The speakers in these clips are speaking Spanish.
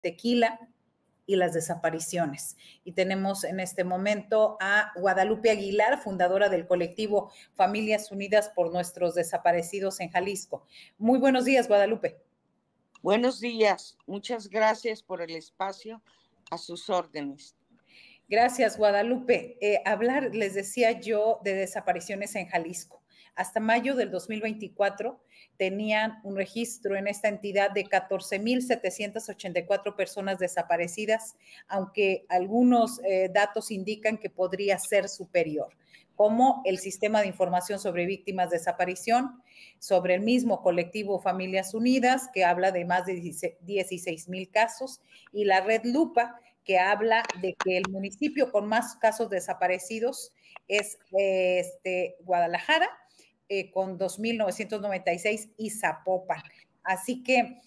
tequila y las desapariciones. Y tenemos en este momento a Guadalupe Aguilar, fundadora del colectivo Familias Unidas por Nuestros Desaparecidos en Jalisco. Muy buenos días, Guadalupe. Buenos días, muchas gracias por el espacio, a sus órdenes. Gracias, Guadalupe. Hablar, les decía yo, de desapariciones en Jalisco. Hasta mayo del 2024 tenían un registro en esta entidad de 14,784 personas desaparecidas, aunque algunos datos indican que podría ser superior, como el Sistema de Información sobre Víctimas de Desaparición, sobre el mismo colectivo Familias Unidas, que habla de más de 16,000 casos, y la Red Lupa, que habla de que el municipio con más casos desaparecidos es Guadalajara, con 2,996 y Zapopan. Así que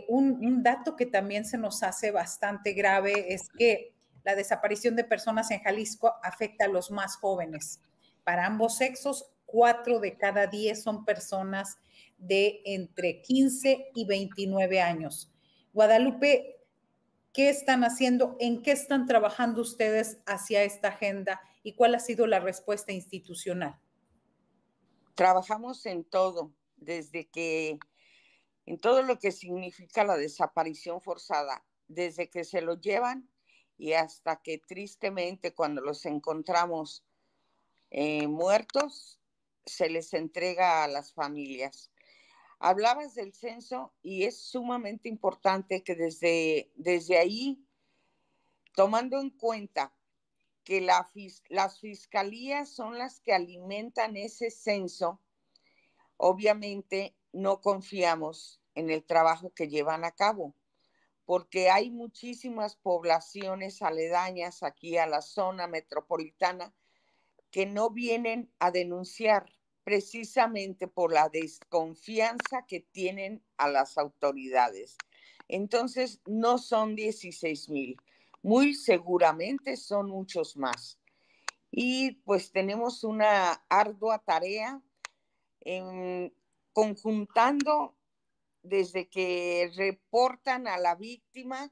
un dato que también se nos hace bastante grave es que la desaparición de personas en Jalisco afecta a los más jóvenes. Para ambos sexos, 4 de cada 10 son personas de entre 15 y 29 años. Guadalupe, ¿qué están haciendo? ¿En qué están trabajando ustedes hacia esta agenda? ¿Y cuál ha sido la respuesta institucional? Trabajamos en todo, en todo lo que significa la desaparición forzada, desde que se lo llevan y hasta que tristemente cuando los encontramos muertos, se les entrega a las familias. Hablabas del censo y es sumamente importante que desde ahí, tomando en cuenta que las fiscalías son las que alimentan ese censo, obviamente no confiamos en el trabajo que llevan a cabo, porque hay muchísimas poblaciones aledañas aquí a la zona metropolitana que no vienen a denunciar precisamente por la desconfianza que tienen a las autoridades. Entonces, no son 16,000, muy seguramente son muchos más. Y pues tenemos una ardua tarea conjuntando desde que reportan a la víctima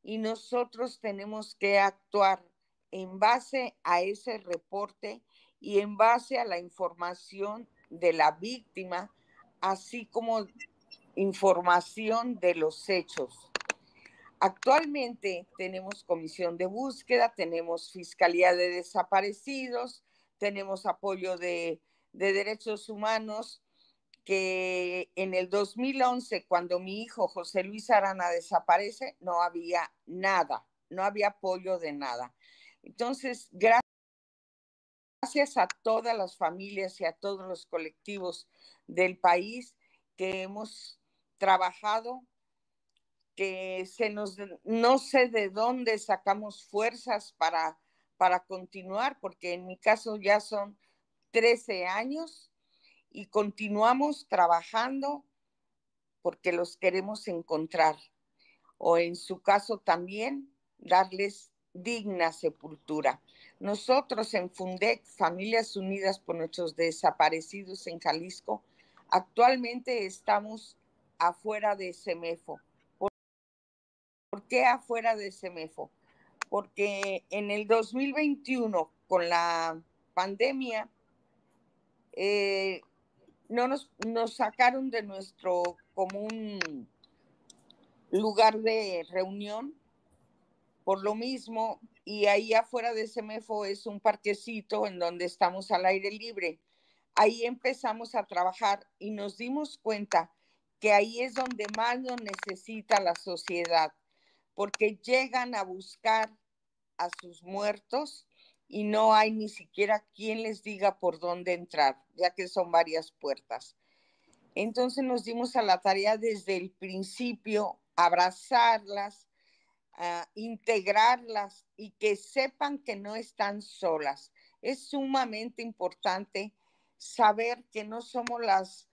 y nosotros tenemos que actuar en base a ese reporte y en base a la información de la víctima, así como información de los hechos. Actualmente tenemos comisión de búsqueda, tenemos Fiscalía de Desaparecidos, tenemos apoyo de derechos humanos, que en el 2011, cuando mi hijo José Luis Arana desaparece, no había nada, no había apoyo de nada. Entonces, gracias a todas las familias y a todos los colectivos del país que hemos trabajado, que no sé de dónde sacamos fuerzas para continuar, porque en mi caso ya son 13 años y continuamos trabajando porque los queremos encontrar, o en su caso también darles digna sepultura. Nosotros en FUNDEC, Familias Unidas por Nuestros Desaparecidos en Jalisco, actualmente estamos afuera de CEMEFO. ¿Por qué afuera de CEMEFO? Porque en el 2021, con la pandemia, no nos sacaron de nuestro común lugar de reunión por lo mismo, y ahí afuera de CEMEFO es un parquecito en donde estamos al aire libre. Ahí empezamos a trabajar y nos dimos cuenta que ahí es donde más lo necesita la sociedad, porque llegan a buscar a sus muertos y no hay ni siquiera quien les diga por dónde entrar, ya que son varias puertas. Entonces nos dimos a la tarea desde el principio, abrazarlas, integrarlas y que sepan que no están solas. Es sumamente importante saber que no somos las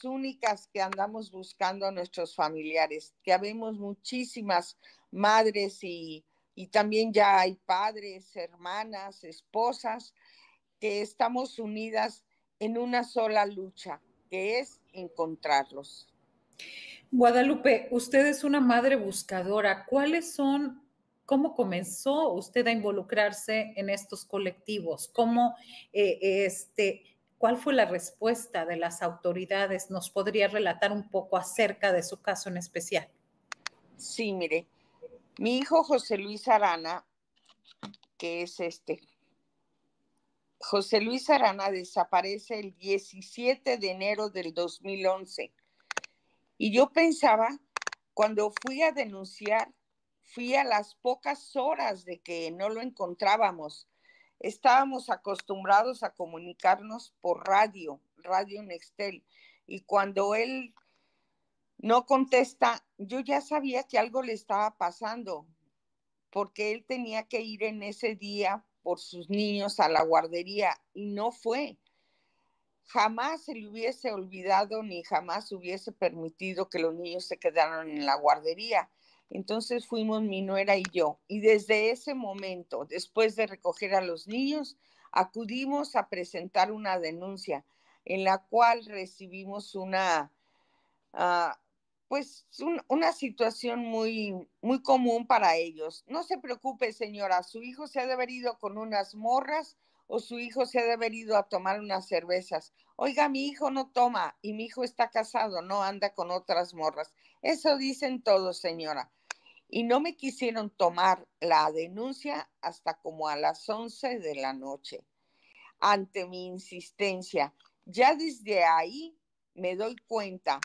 únicas que andamos buscando a nuestros familiares, que habemos muchísimas madres y también ya hay padres, hermanas, esposas, que estamos unidas en una sola lucha, que es encontrarlos. Guadalupe, usted es una madre buscadora. ¿Cómo comenzó usted a involucrarse en estos colectivos? ¿Cuál fue la respuesta de las autoridades? ¿Nos podría relatar un poco acerca de su caso en especial? Sí, mire, mi hijo José Luis Arana, que es José Luis Arana desaparece el 17 de enero del 2011. Y yo pensaba, cuando fui a denunciar, fui a las pocas horas de que no lo encontrábamos. Estábamos acostumbrados a comunicarnos por Radio Nextel. Y cuando él no contesta, yo ya sabía que algo le estaba pasando, porque él tenía que ir en ese día por sus niños a la guardería y no fue. Jamás se le hubiese olvidado ni jamás hubiese permitido que los niños se quedaran en la guardería. Entonces fuimos mi nuera y yo. Y desde ese momento, después de recoger a los niños, acudimos a presentar una denuncia en la cual recibimos uh, una situación muy común para ellos. No se preocupe, señora, su hijo se ha de haber ido con unas morras o su hijo se ha de haber ido a tomar unas cervezas. Oiga, mi hijo no toma y mi hijo está casado, no anda con otras morras. Eso dicen todos, señora. Y no me quisieron tomar la denuncia hasta como a las 11 de la noche, ante mi insistencia. Ya desde ahí me doy cuenta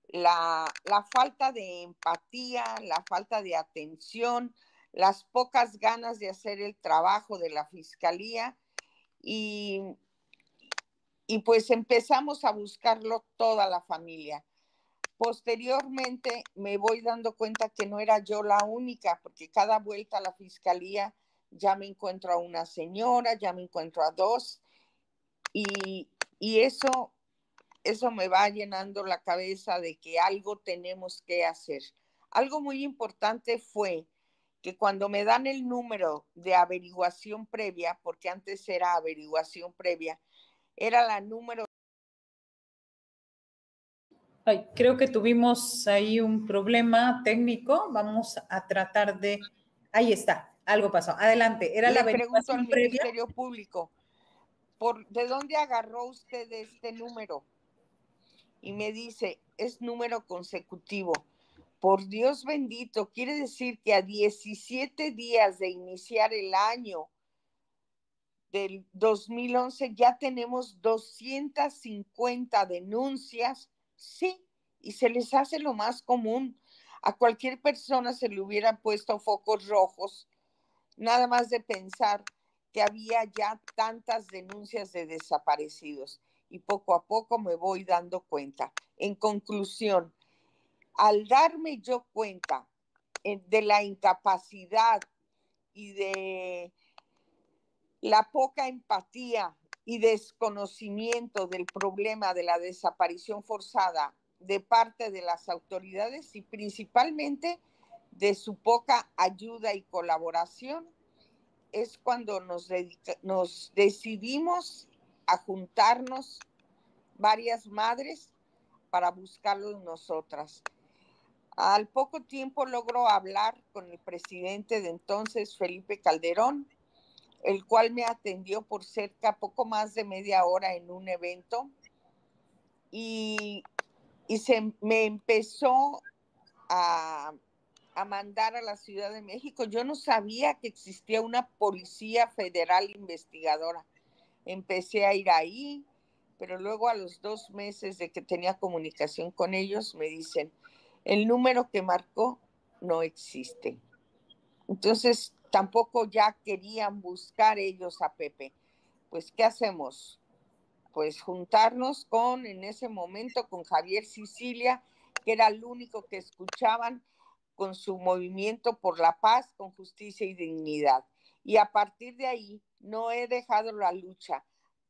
la falta de empatía, la falta de atención, las pocas ganas de hacer el trabajo de la fiscalía y, y pues empezamos a buscarlo toda la familia. Posteriormente me voy dando cuenta que no era yo la única, porque cada vuelta a la fiscalía ya me encuentro a una señora, ya me encuentro a dos y eso me va llenando la cabeza de que algo tenemos que hacer. Algo muy importante fue que cuando me dan el número de averiguación previa, porque antes era averiguación previa, era la número. Ay, creo que tuvimos ahí un problema técnico. Vamos a tratar de... Ahí está, algo pasó. Adelante, ¿era la Le pregunto al averiguación previa? Ministerio Público, ¿de dónde agarró usted este número? Y me dice, es número consecutivo. Por Dios bendito, quiere decir que a 17 días de iniciar el año del 2011 ya tenemos 250 denuncias, sí, y se les hace lo más común. A cualquier persona se le hubieran puesto focos rojos, nada más de pensar que había ya tantas denuncias de desaparecidos. Y poco a poco me voy dando cuenta. En conclusión, al darme yo cuenta de la incapacidad y de la poca empatía y desconocimiento del problema de la desaparición forzada de parte de las autoridades y principalmente de su poca ayuda y colaboración, es cuando nos decidimos a juntarnos varias madres para buscarlos nosotras. Al poco tiempo logró hablar con el presidente de entonces, Felipe Calderón, el cual me atendió por cerca poco más de media hora en un evento y me empezó a mandar a la Ciudad de México. Yo no sabía que existía una Policía Federal Investigadora. Empecé a ir ahí, pero luego a los 2 meses de que tenía comunicación con ellos me dicen, el número que marcó no existe. Entonces tampoco ya querían buscar ellos a Pepe. Pues, ¿qué hacemos? Pues juntarnos en ese momento, con Javier Sicilia, que era el único que escuchaban con su movimiento por la paz, con justicia y dignidad. Y a partir de ahí no he dejado la lucha,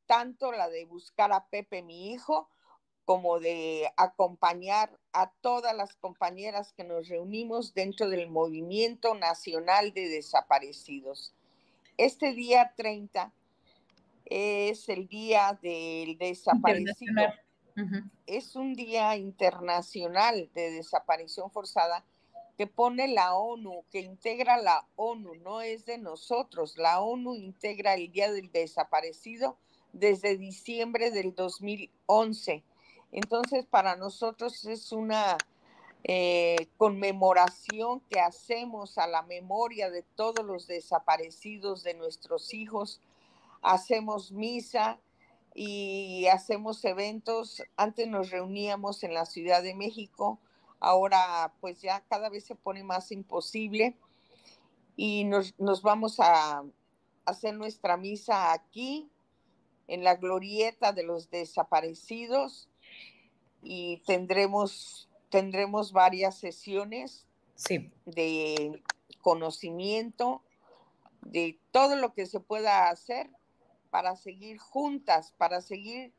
tanto la de buscar a Pepe, mi hijo, como de acompañar a todas las compañeras que nos reunimos dentro del Movimiento Nacional de Desaparecidos. Este día 30 es el día del desaparecido Es un día internacional de desaparición forzada que pone la ONU, que integra la ONU, no es de nosotros. La ONU integra el Día del Desaparecido desde diciembre del 2011. Entonces, para nosotros es una conmemoración que hacemos a la memoria de todos los desaparecidos de nuestros hijos. Hacemos misa y hacemos eventos. Antes nos reuníamos en la Ciudad de México, ahora pues ya cada vez se pone más imposible y nos vamos a hacer nuestra misa aquí en la glorieta de los desaparecidos y tendremos varias sesiones de conocimiento de todo lo que se pueda hacer para seguir juntas, para seguir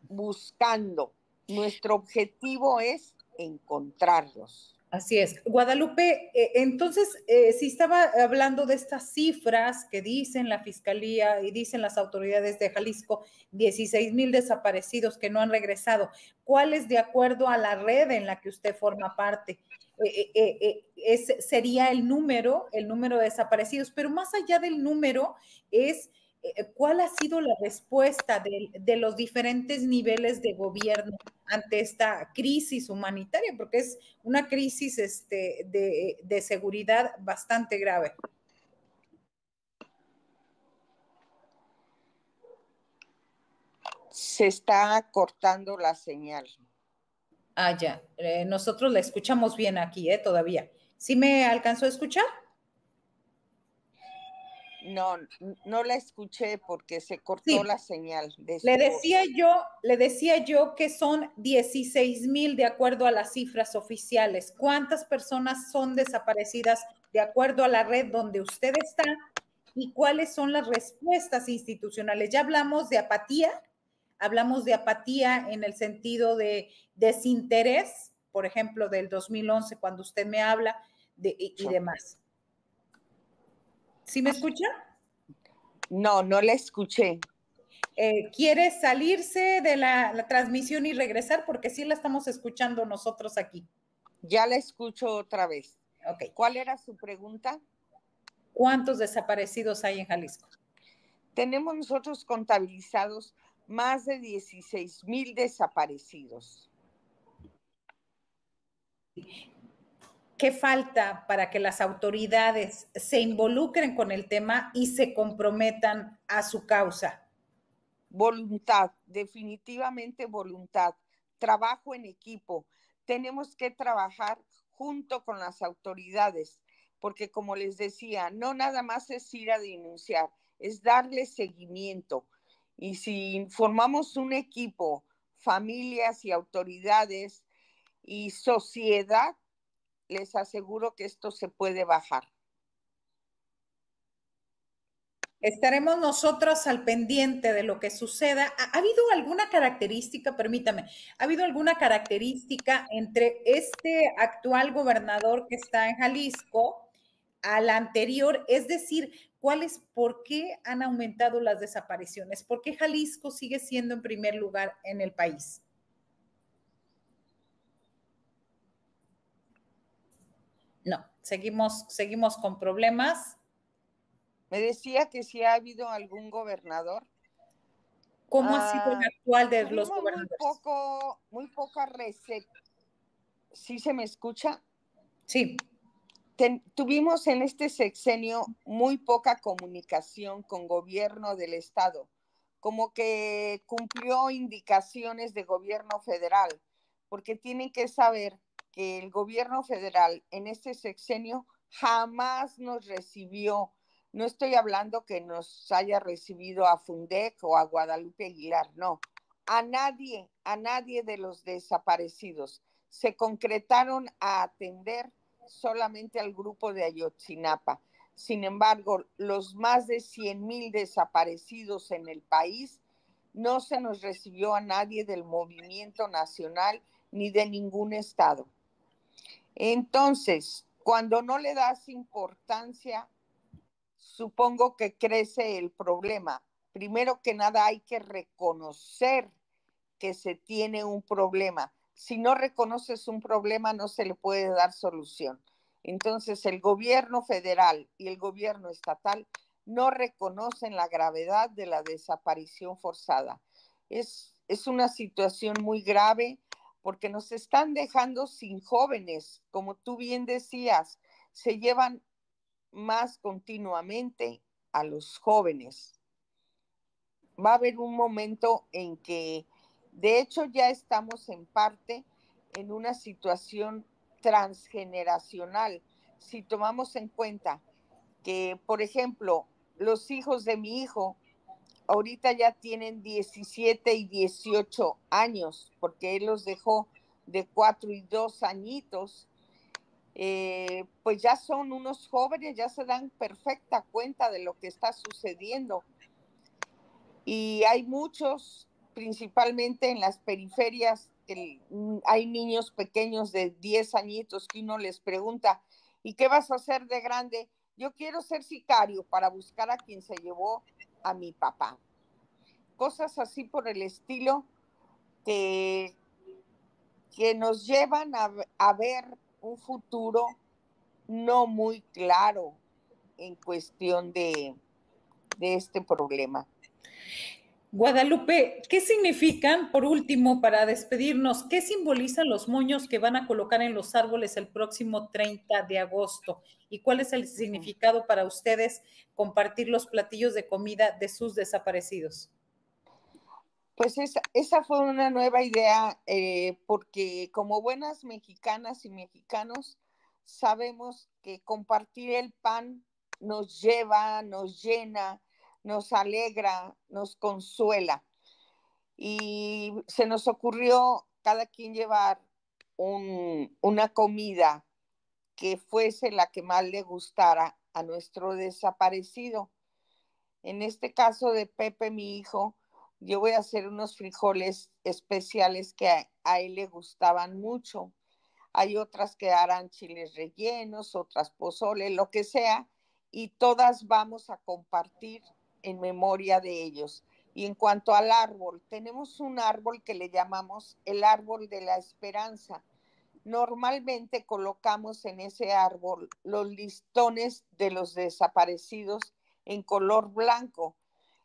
buscando. Nuestro objetivo es encontrarlos. Así es. Guadalupe, entonces, si estaba hablando de estas cifras que dicen la Fiscalía y dicen las autoridades de Jalisco, 16,000 desaparecidos que no han regresado, ¿cuál es de acuerdo a la red en la que usted forma parte? Ese sería el número de desaparecidos, pero más allá del número es ¿cuál ha sido la respuesta de los diferentes niveles de gobierno ante esta crisis humanitaria? Porque es una crisis de seguridad bastante grave. Se está cortando la señal. Ah, ya. Nosotros la escuchamos bien aquí, todavía. ¿Sí me alcanzó a escuchar? No, no la escuché porque se cortó Sí. la señal de su Le decía yo que son 16,000 de acuerdo a las cifras oficiales. ¿Cuántas personas son desaparecidas de acuerdo a la red donde usted está? ¿Y cuáles son las respuestas institucionales? Ya hablamos de apatía en el sentido de desinterés, por ejemplo, del 2011, cuando usted me habla y demás. ¿Sí me escucha? No, no la escuché. ¿Quiere salirse de la transmisión y regresar? Porque sí la estamos escuchando nosotros aquí. Ya la escucho otra vez. Okay. ¿Cuál era su pregunta? ¿Cuántos desaparecidos hay en Jalisco? Tenemos nosotros contabilizados más de 16,000 desaparecidos. ¿Qué falta para que las autoridades se involucren con el tema y se comprometan a su causa? Voluntad, definitivamente voluntad. Trabajo en equipo. Tenemos que trabajar junto con las autoridades, porque como les decía, no nada más es ir a denunciar, es darle seguimiento. Y si formamos un equipo, familias y autoridades y sociedad, les aseguro que esto se puede bajar. Estaremos nosotros al pendiente de lo que suceda. ¿Ha habido alguna característica, permítame, ha habido alguna característica entre este actual gobernador que está en Jalisco al anterior? Es decir, ¿por qué han aumentado las desapariciones? ¿Por qué Jalisco sigue siendo en primer lugar en el país? No, seguimos con problemas. Me decía que si ha habido algún gobernador. ¿Cómo ha sido el actual de los gobernadores? Muy poca recepción. ¿Sí se me escucha? Sí. Tuvimos en este sexenio muy poca comunicación con gobierno del estado, como que cumplió indicaciones de gobierno federal, porque tienen que saber que el gobierno federal en este sexenio jamás nos recibió. No estoy hablando que nos haya recibido a Fundec o a Guadalupe Aguilar, no. A nadie de los desaparecidos. Se concretaron a atender solamente al grupo de Ayotzinapa. Sin embargo, los más de 100,000 desaparecidos en el país, no se nos recibió a nadie del movimiento nacional ni de ningún estado. Entonces, cuando no le das importancia, supongo que crece el problema. Primero que nada hay que reconocer que se tiene un problema. Si no reconoces un problema, no se le puede dar solución. Entonces, el gobierno federal y el gobierno estatal no reconocen la gravedad de la desaparición forzada. Es una situación muy grave porque nos están dejando sin jóvenes, como tú bien decías, se llevan más continuamente a los jóvenes. Va a haber un momento en que, de hecho, ya estamos en parte en una situación transgeneracional. Si tomamos en cuenta que, por ejemplo, los hijos de mi hijo ahorita ya tienen 17 y 18 años, porque él los dejó de 4 y 2 añitos, pues ya son unos jóvenes, ya se dan perfecta cuenta de lo que está sucediendo. Y hay muchos, principalmente en las periferias, hay niños pequeños de 10 añitos que uno les pregunta, ¿y qué vas a hacer de grande? Yo quiero ser sicario para buscar a quien se llevó a mi papá. Cosas así por el estilo que nos llevan a ver un futuro no muy claro en cuestión de este problema. Guadalupe, ¿qué significan, por último, para despedirnos, qué simbolizan los moños que van a colocar en los árboles el próximo 30 de agosto? ¿Y cuál es el significado para ustedes compartir los platillos de comida de sus desaparecidos? Pues esa fue una nueva idea, porque como buenas mexicanas y mexicanos, sabemos que compartir el pan nos lleva, nos llena, nos alegra, nos consuela. Y se nos ocurrió cada quien llevar una comida que fuese la que más le gustara a nuestro desaparecido. En este caso de Pepe, mi hijo, yo voy a hacer unos frijoles especiales que a él le gustaban mucho. Hay otras que harán chiles rellenos, otras pozole, lo que sea, y todas vamos a compartir en memoria de ellos. Y en cuanto al árbol, tenemos un árbol que le llamamos el árbol de la esperanza. Normalmente colocamos en ese árbol los listones de los desaparecidos en color blanco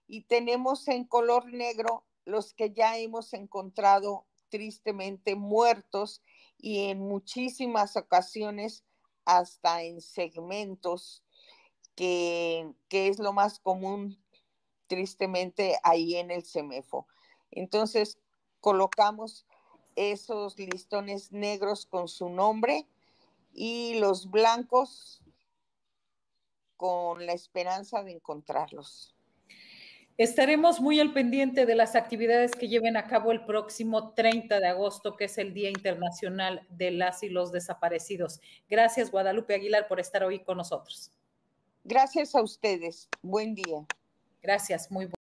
y tenemos en color negro los que ya hemos encontrado tristemente muertos y en muchísimas ocasiones hasta en segmentos, que es lo más común tristemente ahí en el CEMEFO. Entonces colocamos esos listones negros con su nombre y los blancos con la esperanza de encontrarlos. Estaremos muy al pendiente de las actividades que lleven a cabo el próximo 30 de agosto, que es el Día Internacional de las y los Desaparecidos. Gracias, Guadalupe Aguilar, por estar hoy con nosotros. Gracias a ustedes. Buen día. Gracias, muy